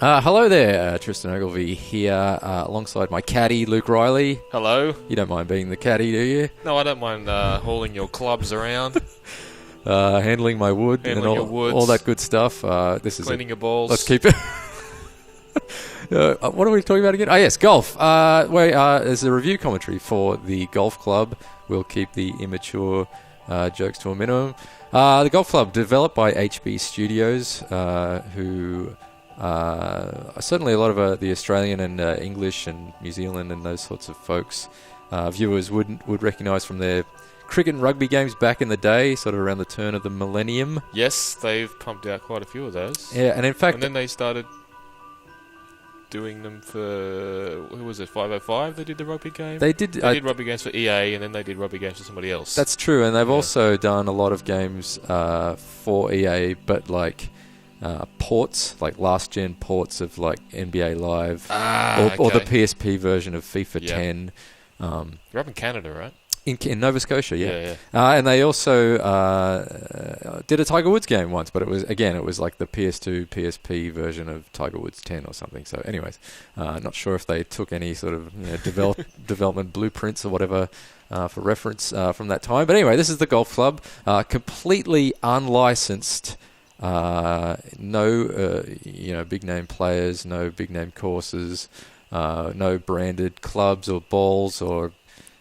Hello there, Tristan Ogilvie here, alongside my caddy, Luke Riley. Hello. You don't mind being the caddy, do you? No, I don't mind hauling your clubs around. Handling my wood Handling and your all that good stuff. This is cleaning your balls. Let's keep it. What are we talking about again? Oh, yes, golf. There's a review commentary for the golf club. We'll keep the immature jokes to a minimum. The golf club, developed by HB Studios, who... certainly a lot of the Australian and English and New Zealand and those sorts of folks, viewers would recognise from their cricket and rugby games back in the day, sort of around the turn of the millennium. Yes, they've pumped out quite a few of those. Yeah, and in fact... And then they started doing them for... Who was it, 505 they did the rugby game? They did rugby games for EA, and then they did rugby games for somebody else. That's true, and they've also done a lot of games for EA, but like... ports, like last-gen ports of like NBA Live, or the PSP version of FIFA 10. You're up in Canada, right? In Nova Scotia, yeah. Yeah. And they also did a Tiger Woods game once, but it was like the PS2, PSP version of Tiger Woods 10 or something. So anyways, not sure if they took any sort of development blueprints or whatever for reference from that time. But anyway, this is the golf club, completely unlicensed. No big name players, no big name courses, no branded clubs or balls or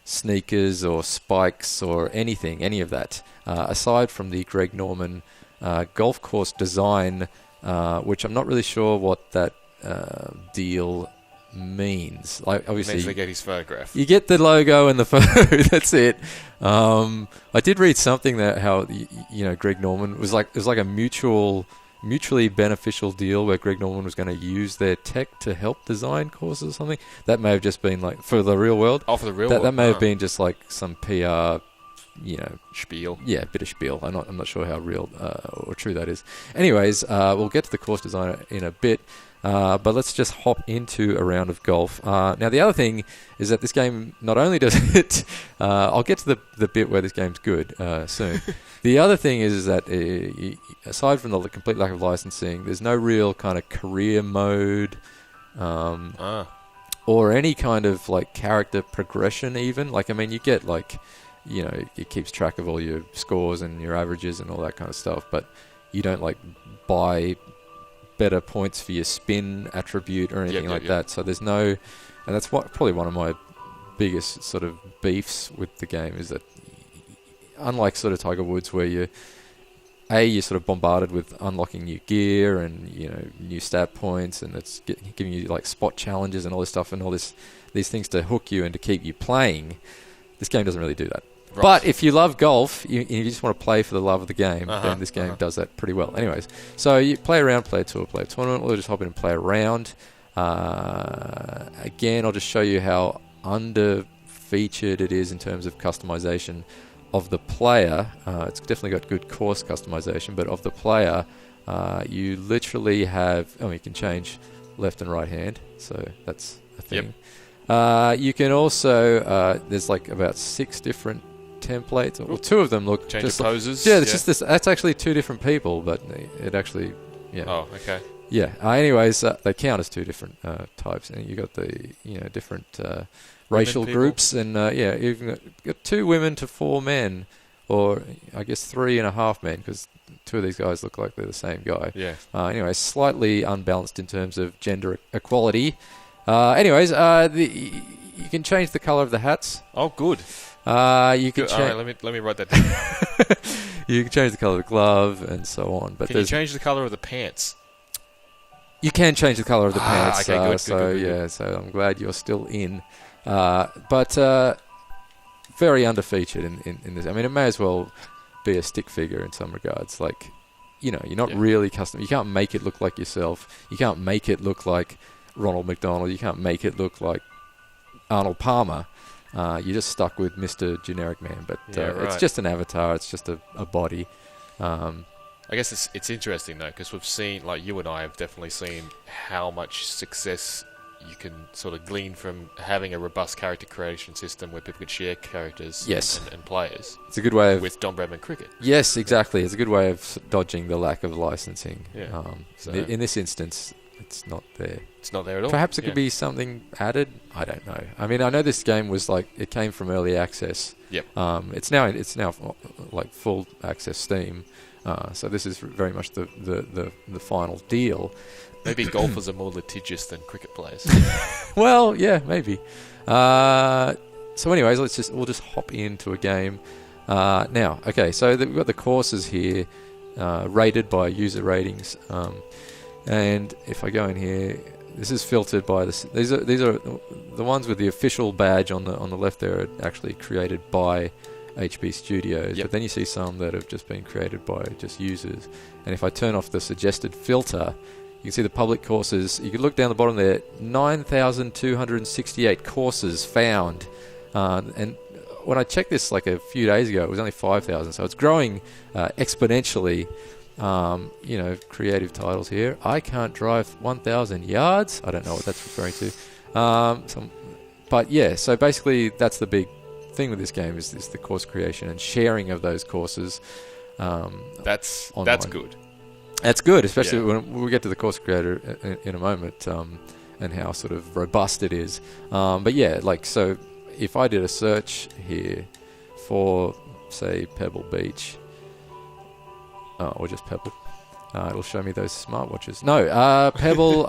sneakers or spikes or any of that, aside from the Greg Norman golf course design, which I'm not really sure what that deal means. Like, obviously, it means they get his photograph. You get the logo and the photo. That's it. I did read something that how Greg Norman it was like a mutually beneficial deal where Greg Norman was going to use their tech to help design courses or something. That may have just been like for the real world. Oh, for the real world. That may have been just like some PR. Spiel. Yeah, a bit of spiel. I'm not sure how real or true that is. Anyways, we'll get to the course design in a bit. But let's just hop into a round of golf. Now, the other thing is that this game not only does it... I'll get to the bit where this game's good soon. The other thing is that aside from the complete lack of licensing, there's no real kind of career mode or any kind of like character progression even. Like, I mean, you get like... it keeps track of all your scores and your averages and all that kind of stuff, but you don't like buy... better points for your spin attribute or anything like that. So there's no... And that's probably one of my biggest sort of beefs with the game is that unlike sort of Tiger Woods where you're sort of bombarded with unlocking new gear and, new stat points and it's giving you like spot challenges and all this stuff and all these things to hook you and to keep you playing, this game doesn't really do that. Right. But if you love golf, you just want to play for the love of the game, then this game does that pretty well. Anyways, so you play around, play a tour, play a tournament, or just hop in and play around. Again, I'll just show you how under-featured it is in terms of customization of the player. It's definitely got good course customization, but of the player, you literally have... Oh, you can change left and right hand, so that's a thing. Yep. You can also... there's like about 6 different templates, or 2 of them look change just of poses. It's just this. That's actually 2 different people, but it actually, Oh, okay. Yeah. Anyways, they count as 2 different types, and you got the different racial groups, and you've got 2 women to 4 men, or I guess 3.5 men, because 2 of these guys look like they're the same guy. Yeah. Anyway, slightly unbalanced in terms of gender equality. You can change the color of the hats. Oh, good. You can All right, let me write that down. You can change the color of the glove and so on. But can you change the color of the pants? You can change the color of the pants. Okay, good. So I'm glad you're still in. But very underfeatured in this. I mean, it may as well be a stick figure in some regards. Like, you're not really custom. You can't make it look like yourself. You can't make it look like Ronald McDonald. You can't make it look like Arnold Palmer. You're just stuck with Mr. Generic Man, but it's just an avatar. It's just a body. I guess it's interesting though, because we've seen, like you and I have definitely seen how much success you can sort of glean from having a robust character creation system where people could share characters and players. It's a good way of... With Don Bradman cricket. Yes, exactly. It's a good way of dodging the lack of licensing. Yeah. In this instance, it's not there. It's not there at all. Perhaps it could be something added. I don't know. I mean, I know this game was like it came from early access. Yep. It's now like full access Steam. So this is very much the final deal. Maybe golfers are more litigious than cricket players. Well, yeah, maybe. So, anyways, we'll just hop into a game now. Okay, so we've got the courses here, rated by user ratings, and if I go in here, this is filtered by this. These are the ones with the official badge on the left there are actually created by HB Studios, but then you see some that have just been created by just users. And if I turn off the suggested filter, you can see the public courses. You can look down the bottom there, 9,268 courses found. And when I checked this like a few days ago, it was only 5,000. So it's growing exponentially. Creative titles here. I can't drive 1,000 yards. I don't know what that's referring to. But yeah, so basically that's the big thing with this game is the course creation and sharing of those courses. That's good. That's good, especially when we get to the course creator in a moment, and how sort of robust it is. But yeah, like, so if I did a search here for, say, Pebble Beach, or just Pebble, it'll show me those smartwatches. No, Pebble,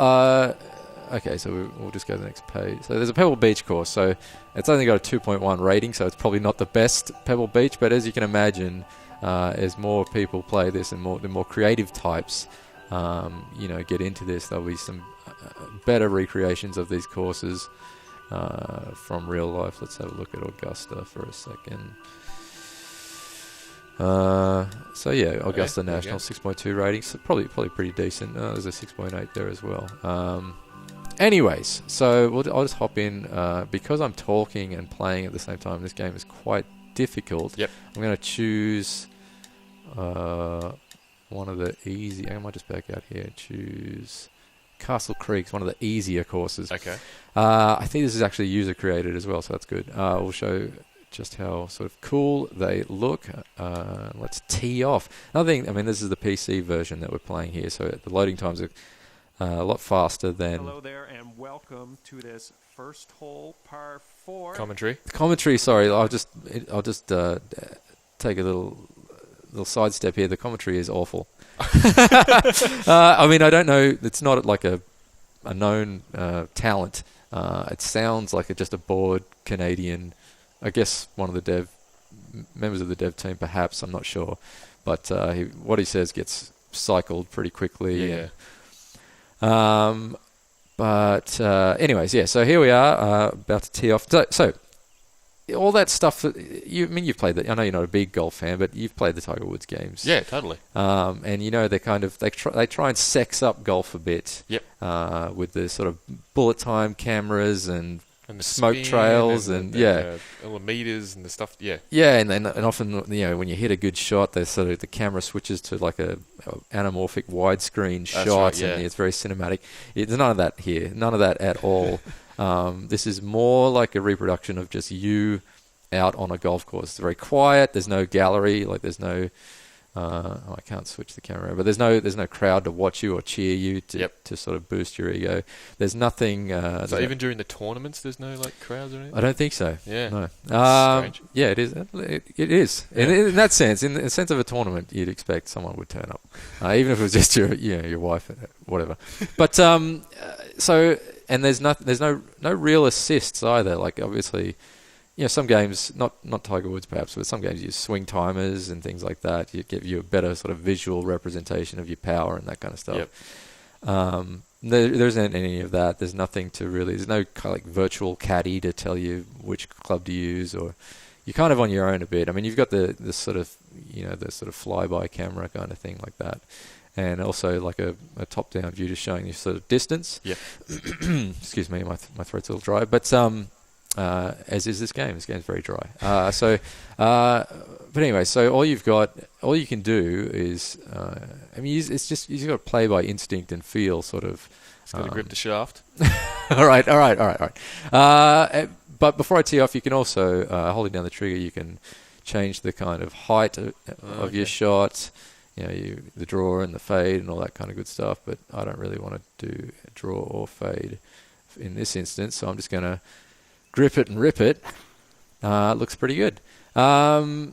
okay, so we'll just go to the next page. So there's a Pebble Beach course, so it's only got a 2.1 rating, so it's probably not the best Pebble Beach, but as you can imagine, as more people play this and the more creative types, get into this, there'll be some better recreations of these courses from real life. Let's have a look at Augusta for a second. So yeah, Augusta National 6.2 ratings, so probably pretty decent. There's a 6.8 there as well. Anyways, so I'll just hop in because I'm talking and playing at the same time. This game is quite difficult. Yep. I'm going to choose one of the easy. I might just back out here. Choose Castle Creek's one of the easier courses. Okay. I think this is actually user created as well, so that's good. We'll show just how sort of cool they look. Let's tee off. Another thing, I mean, this is the PC version that we're playing here, so the loading times are a lot faster than... Hello there, and welcome to this first hole par 4. Commentary, sorry, I'll just take a little sidestep here. The commentary is awful. I mean, I don't know, it's not like a known talent. It sounds like just a bored Canadian, I guess one of the members of the dev team, perhaps, I'm not sure. But what he says gets cycled pretty quickly. Yeah. Anyways, yeah, so here we are, about to tee off. So all that stuff, you've played that. I know you're not a big golf fan, but you've played the Tiger Woods games. Yeah, totally. And they try and sex up golf a bit. Yep. With the sort of bullet time cameras and the smoke trails and all the meters and the stuff. Yeah. Yeah, and often when you hit a good shot, the camera switches to like a anamorphic widescreen shot, right, and it's very cinematic. There's none of that here, none of that at all. This is more like a reproduction of just you out on a golf course. It's very quiet. There's no gallery. Like there's no. I can't switch the camera, but there's no crowd to watch you or cheer you to sort of boost your ego. There's nothing. So even during the tournaments, there's no like crowds or anything. I don't think so. Yeah, no. Strange. Yeah, it is. It is. Yeah. In that sense, in the sense of a tournament, you'd expect someone would turn up, even if it was just your wife, whatever. But so and there's no real assists either. Like obviously. Some games, not Tiger Woods perhaps, but some games use swing timers and things like that. You give you a better sort of visual representation of your power and that kind of stuff. Yep. There isn't any of that. There's nothing to really. There's no kind of like virtual caddy to tell you which club to use, or you're kind of on your own a bit. I mean, you've got the sort of the sort of flyby camera kind of thing like that, and also like a top-down view just showing you sort of distance. Yeah. Excuse me, my throat's a little dry, but as is this game. This game's very dry. But anyway, so all you can do is, it's just you've got to play by instinct and feel, sort of. It's got to grip the shaft. all right. But before I tee off, you can also holding down the trigger, you can change the kind of height of your shot. the draw and the fade and all that kind of good stuff. But I don't really want to do a draw or fade in this instance, so I'm just going to grip it and rip it. It looks pretty good. The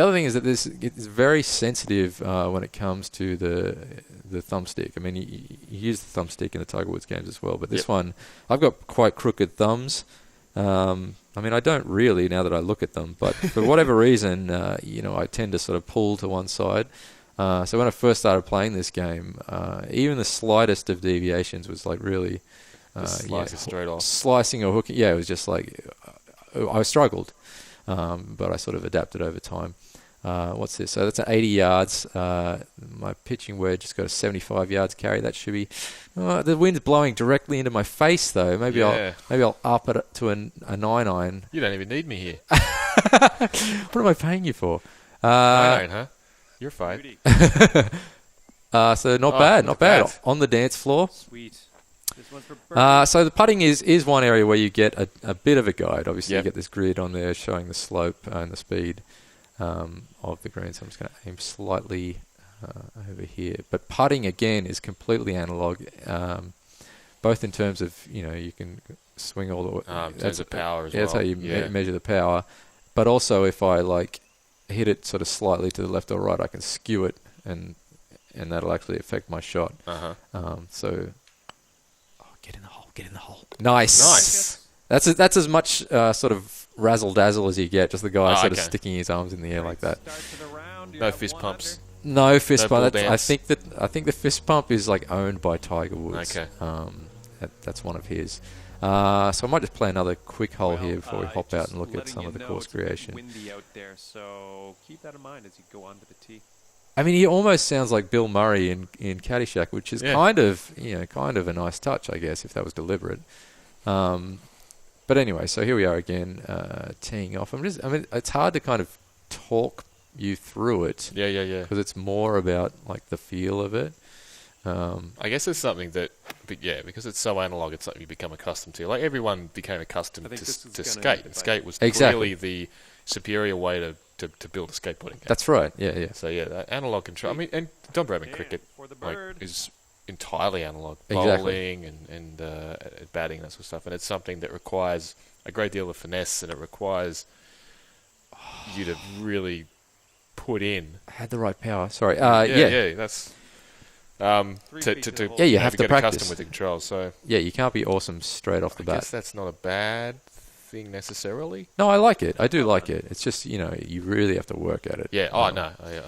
other thing is that it's very sensitive when it comes to the thumbstick. I mean, you use the thumbstick in the Tiger Woods games as well, but this one, I've got quite crooked thumbs. I mean, I don't really now that I look at them, but for whatever reason, I tend to sort of pull to one side. So when I first started playing this game, even the slightest of deviations was like really slice it straight off. Slicing or hooking. Yeah, it was just like I struggled, but I sort of adapted over time. What's this? So that's at 80 yards. My pitching wedge has got a 75 yards carry. That should be. The wind's blowing directly into my face, though. Maybe I'll up it to a 9-iron. You don't even need me here. What am I paying you for? 9-iron, huh? You're fine. So not bad. On the dance floor. Sweet. This one's for so the putting is one area where you get a bit of a guide. Obviously, Yep. you get this grid on there showing the slope and the speed of the green. So I'm just going to aim slightly over here. But putting, again, is completely analog, both in terms of, you can swing all the way. In terms of power as well. That's how you measure the power. But also, if I, hit it sort of slightly to the left or right, I can skew it, and that'll actually affect my shot. So... Get in the hole. Nice. That's as much sort of razzle dazzle as you get. Just the guy sort of sticking his arms in the air like that. No fist pumps. No fist pump. I think the fist pump is owned by Tiger Woods. Okay. That's one of his. So I might just play another quick hole here before we hop out and look at some of the course creation. Windy out there, so keep that in mind as you go onto the tee. I mean, he almost sounds like Bill Murray in Caddyshack, which is kind of a nice touch, I guess, if that was deliberate. But anyway, so here we are again, teeing off. It's hard to kind of talk you through it. Yeah. Because it's more about the feel of it. I guess it's something that, because it's so analog, it's something you become accustomed to. Like everyone became accustomed to skate, and skate was clearly the superior way to build a skateboarding game. That's right. Yeah. So that analog control. I mean, and Don Bradman cricket is entirely analog, exactly. bowling and batting, that sort of stuff, and it's something that requires a great deal of finesse, and it requires you to really put in. I had the right power. Sorry. That's. You have to get practice accustomed with the controls. So you can't be awesome straight off the bat. I guess that's not a bad thing necessarily. No, I like it. I do like it. It's just you really have to work at it. Yeah. I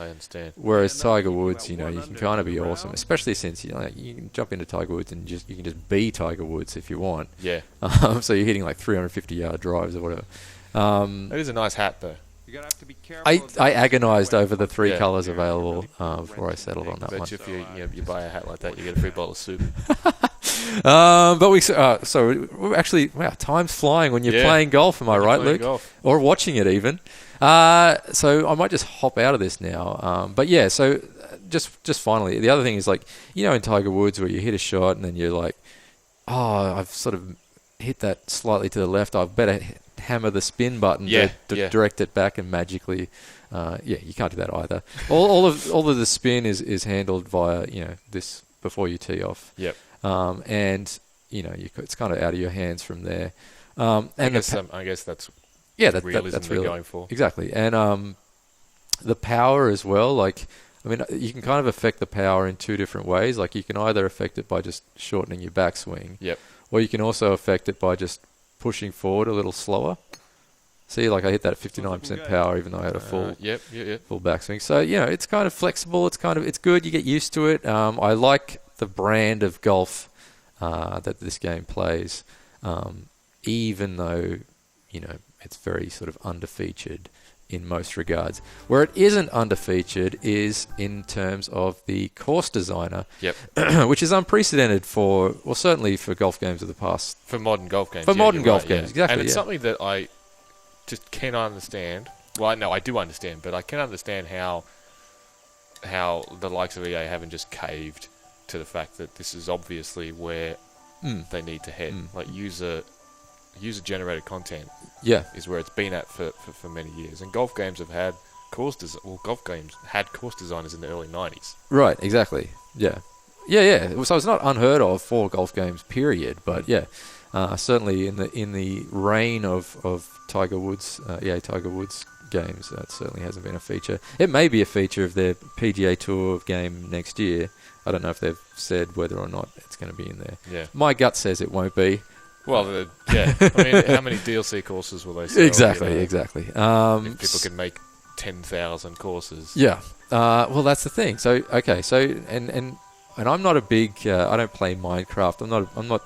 understand. Whereas Tiger Woods, you can kind of be awesome, especially since you can jump into Tiger Woods and you can just be Tiger Woods if you want. Yeah. So you're hitting 350-yard drives or whatever. That is a nice hat though. You're gonna have to be careful. I agonised over the three colours available before I settled on that one. Bet if you buy a hat like that, you get a free bowl of soup. But we're actually, time's flying when you're playing golf. Am I right, Luke? Golf. Or watching it even. So I might just hop out of this now. But yeah, so just finally, the other thing is in Tiger Woods where you hit a shot and then you're like, I've sort of hit that slightly to the left. I better hammer the spin button to direct it back and magically. You can't do that either. All of the spin is handled via this before you tee off. Yep. And it's kind of out of your hands from there. I guess that's realism that's they're going for. Exactly. And the power as well. You can kind of affect the power in two different ways. You can either affect it by just shortening your backswing. Yep. Or you can also affect it by just pushing forward a little slower. See, I hit that at 59% power, even though I had a full backswing. So it's kind of flexible. It's good. You get used to it. I like the brand of golf that this game plays, even though it's very sort of underfeatured in most regards. Where it isn't underfeatured is in terms of the course designer, which is unprecedented certainly for golf games of the past. For modern golf games. Exactly. And it's something that I just cannot understand. Well, no, I do understand, but I can understand how the likes of EA haven't just caved to the fact that this is obviously where they need to head. User-generated content is where it's been at for many years. And golf games have had golf games had course designers in the early 90s. Right, exactly. Yeah. So it's not unheard of for golf games, period. But yeah, certainly in the reign of Tiger Woods, Tiger Woods games, that certainly hasn't been a feature. It may be a feature of their PGA Tour game next year. I don't know if they've said whether or not it's going to be in there. Yeah. My gut says it won't be. Well, yeah. I mean, how many DLC courses will they sell? Exactly. If people can make 10,000 courses. Yeah. Well, that's the thing. So and I'm not a big. I don't play Minecraft. I'm not.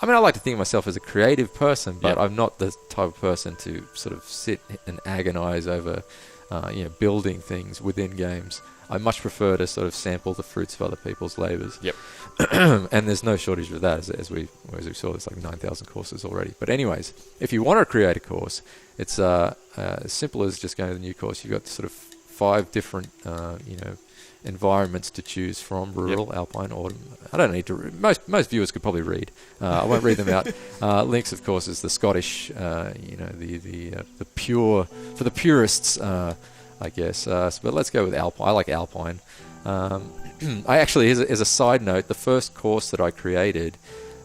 I mean, I like to think of myself as a creative person, but I'm not the type of person to sort of sit and agonize over, building things within games. I much prefer to sort of sample the fruits of other people's labours. Yep. And there's no shortage of that, as we saw. There's like 9,000 courses already. But anyways, if you want to create a course, it's as simple as just going to the new course. You've got sort of 5 different, environments to choose from: rural, alpine, autumn. I don't need to. Most viewers could probably read. I won't read them out. Links, of course, is the Scottish. The pure for the purists. I guess. But let's go with alpine. I like alpine. I actually, as a side note, the first course that I created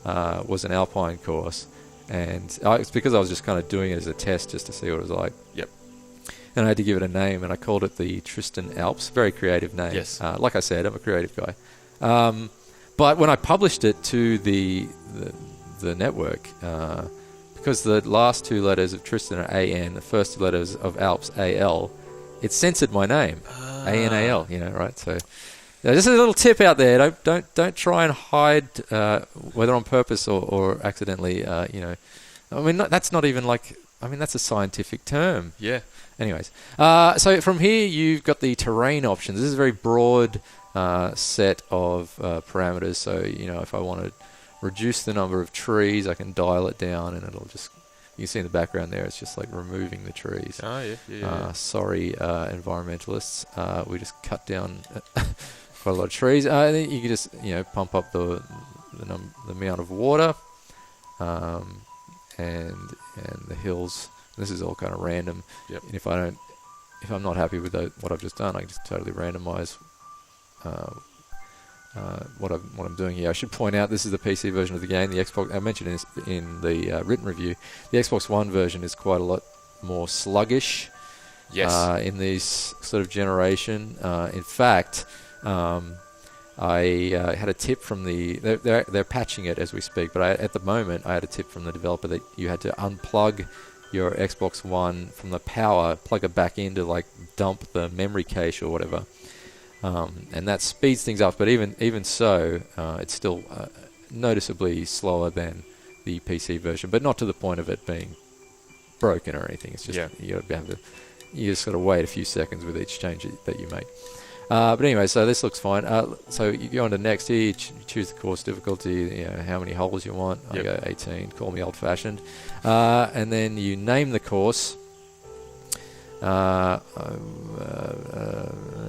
was an alpine course, and it's because I was just kind of doing it as a test, just to see what it was like. Yep. And I had to give it a name, and I called it the Tristan Alps. Very creative name. Yes. Like I said, I'm a creative guy. But when I published it to the network, because the last 2 letters of Tristan are AN, the first 2 letters of Alps AL, it censored my name, ANAL. Right? So just a little tip out there: don't try and hide, whether on purpose or accidentally. I mean, that's not even like. I mean, that's a scientific term. Yeah. Anyways, so from here you've got the terrain options. This is a very broad set of parameters. So if I want to reduce the number of trees, I can dial it down, and it'll just. You can see in the background there, it's just like removing the trees. Oh, yeah. Sorry, environmentalists. We just cut down quite a lot of trees. Then you can just, pump up the amount of water, and the hills. This is all kind of random. Yep. And if I'm not happy with what I've just done, I can just totally randomize what I'm doing here. I should point out this is the PC version of the game. The Xbox, I mentioned this in the written review, the Xbox One version is quite a lot more sluggish. Yes. In this sort of generation. In fact, I had a tip from they're patching it as we speak, but at the moment I had a tip from the developer that you had to unplug your Xbox One from the power, plug it back in to like dump the memory cache or whatever. And that speeds things up, but even so, it's still noticeably slower than the PC version, but not to the point of it being broken or anything. It's just you just got to wait a few seconds with each change that you make. But anyway, so this looks fine. So you go on to next here, you choose the course difficulty, how many holes you want. Yep. I go 18, call me old-fashioned. And then you name the course.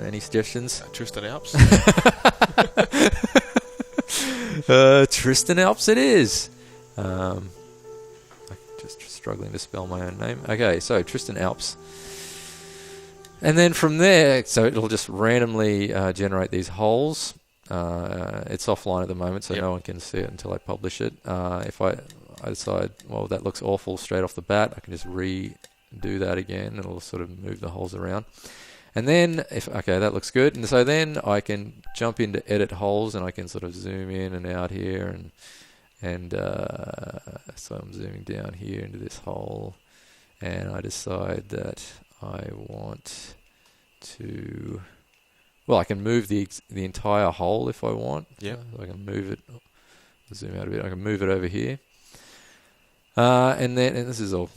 Any suggestions? Tristan Alps. Tristan Alps it is. I'm just struggling to spell my own name. Okay, so Tristan Alps. And then from there, so it'll just randomly generate these holes. It's offline at the moment, so no one can see it until I publish it. If I decide, well, that looks awful straight off the bat, I can just redo that again. It'll sort of move the holes around. And then, that looks good. And so then I can jump into edit holes, and I can sort of zoom in and out here. And so I'm zooming down here into this hole. And I decide that I want to... Well, I can move the entire hole if I want. Yeah. So I can move it... Zoom out a bit. I can move it over here. And this is all...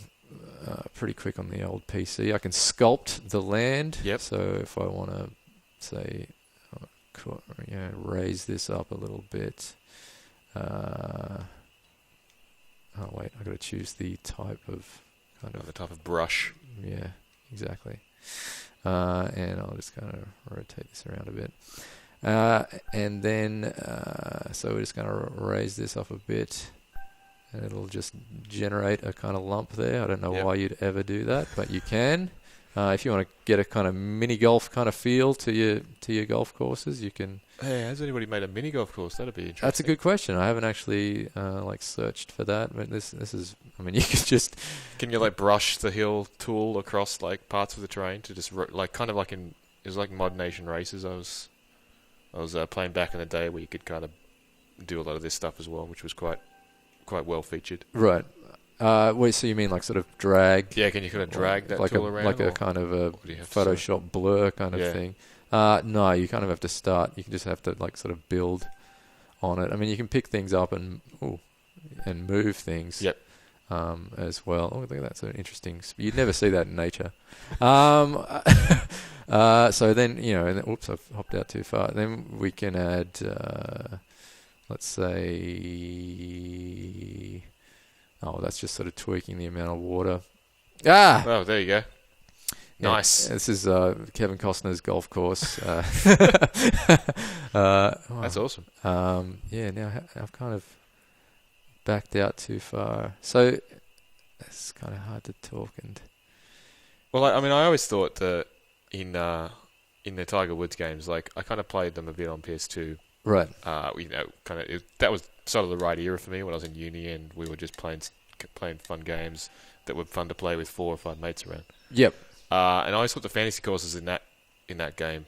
pretty quick on the old PC. I can sculpt the land. Yep. So if I want to, say, raise this up a little bit. Oh wait, I've got to choose the type of the type of brush. Yeah, exactly. And I'll just kind of rotate this around a bit. And then, so we're just going to raise this up a bit. And it'll just generate a kind of lump there. I don't know why you'd ever do that, but you can. If you want to get a kind of mini golf kind of feel to your golf courses, you can. Hey, has anybody made a mini golf course? That'd be interesting. That's a good question. I haven't actually searched for that. But this is. I mean, you could just. Can you like brush the hill tool across like parts of the terrain to just like kind of like it was like Mod Nation races. I was playing back in the day where you could kind of do a lot of this stuff as well, which was quite well featured. Right. Wait, so you mean like sort of drag? Yeah, can you kind of drag that like tool around? Like a kind of a Photoshop blur kind of thing? No, you kind of have to start. You can just have to like sort of build on it. I mean, you can pick things up and move things. Yep. As well. Oh, look at that. So interesting. You'd never see that in nature. So then, oops, I've hopped out too far. Then we can add, let's say, that's just sort of tweaking the amount of water. Oh, there you go. Nice. This is Kevin Costner's golf course. That's awesome. Now I've kind of backed out too far. So it's kind of hard to talk. Well, I mean, I always thought that in the Tiger Woods games, like I kind of played them a bit on PS2. Right. That was sort of the right era for me when I was in uni, and we were just playing fun games that were fun to play with 4 or 5 mates around. Yep. And I always thought the fantasy courses in that game,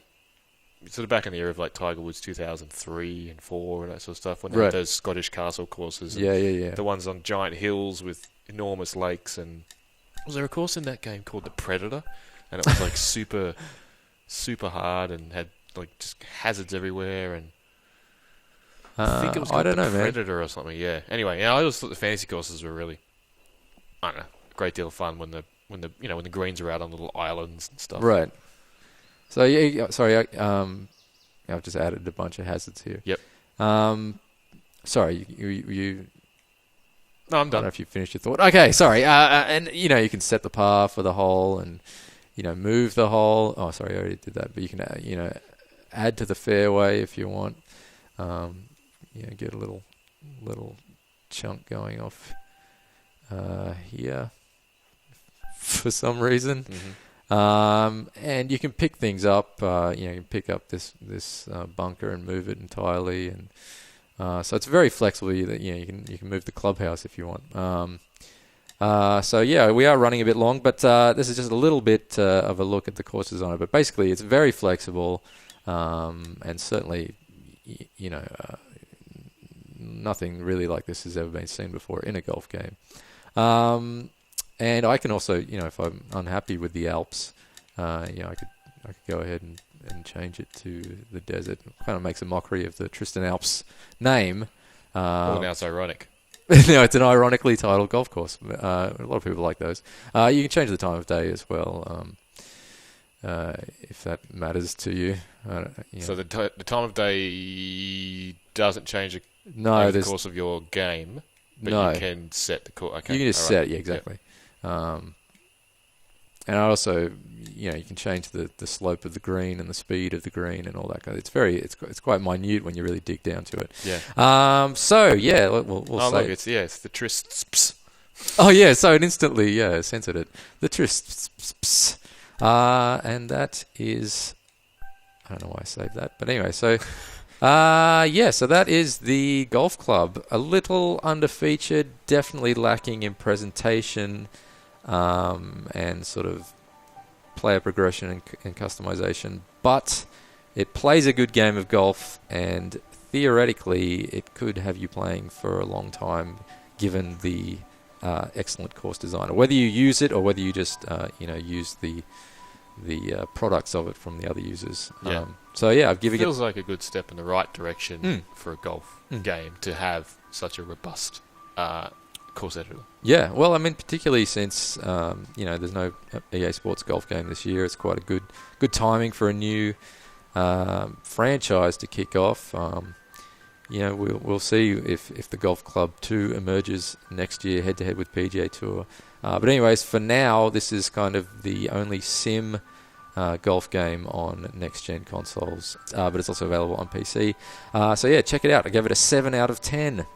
sort of back in the era of like Tiger Woods 2003 and 4 and that sort of stuff, when they had those Scottish castle courses. Yeah. The ones on giant hills with enormous lakes. And was there a course in that game called the Predator? And it was like super, super hard and had like just hazards everywhere. And I think it was called the Predator or something. Yeah. Anyway, I always thought the fantasy courses were really, I don't know, a great deal of fun when the greens are out on little islands and stuff. Right. So I've just added a bunch of hazards here. Yep. Sorry, you. No, I'm done. I don't know if you finished your thought. Okay, sorry. And you can set the par for the hole and move the hole. Oh, sorry, I already did that. But you can add to the fairway if you want. Get a little chunk going off here for some reason. Mm-hmm. And you can pick things up. You can pick up this bunker and move it entirely, and so it's very flexible. You can move the clubhouse if you want. We are running a bit long, but this is just a little bit of a look at the course design. But basically, it's very flexible, and certainly, nothing really like this has ever been seen before in a golf game. And I can also, if I'm unhappy with the Alps, I could go ahead and change it to the desert. It kind of makes a mockery of the Tristan Alps name. Now it's ironic. No, it's an ironically titled golf course. A lot of people like those. You can change the time of day as well, if that matters to you. So the time of day doesn't change the course of your game, but you can set the course. Okay, you can just set, exactly. Yep. And also, you can change the slope of the green and the speed of the green and all that kind of. It's quite minute when you really dig down to it. Yeah. We'll say. Look, it's the Trisps. Oh yeah, so it instantly censored it. The Trisps. And that is, I don't know why I saved that, but anyway, so. So that is the golf club. A little underfeatured, definitely lacking in presentation, and sort of player progression and customization. But it plays a good game of golf, and theoretically, it could have you playing for a long time, given the excellent course design. Whether you use it or whether you just use the products of it from the other users. Yeah. I've given it... feels like a good step in the right direction for a golf game to have such a robust course editor. Yeah, well, I mean, particularly since there's no EA Sports golf game this year, it's quite a good timing for a new franchise to kick off. We'll see if the Golf Club 2 emerges next year head to head with PGA Tour. But anyways, for now, this is kind of the only sim golf game on next-gen consoles, but it's also available on PC. Check it out. I gave it a 7 out of 10.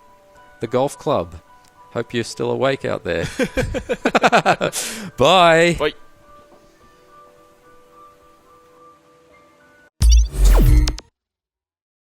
The Golf Club. Hope you're still awake out there. Bye. Bye.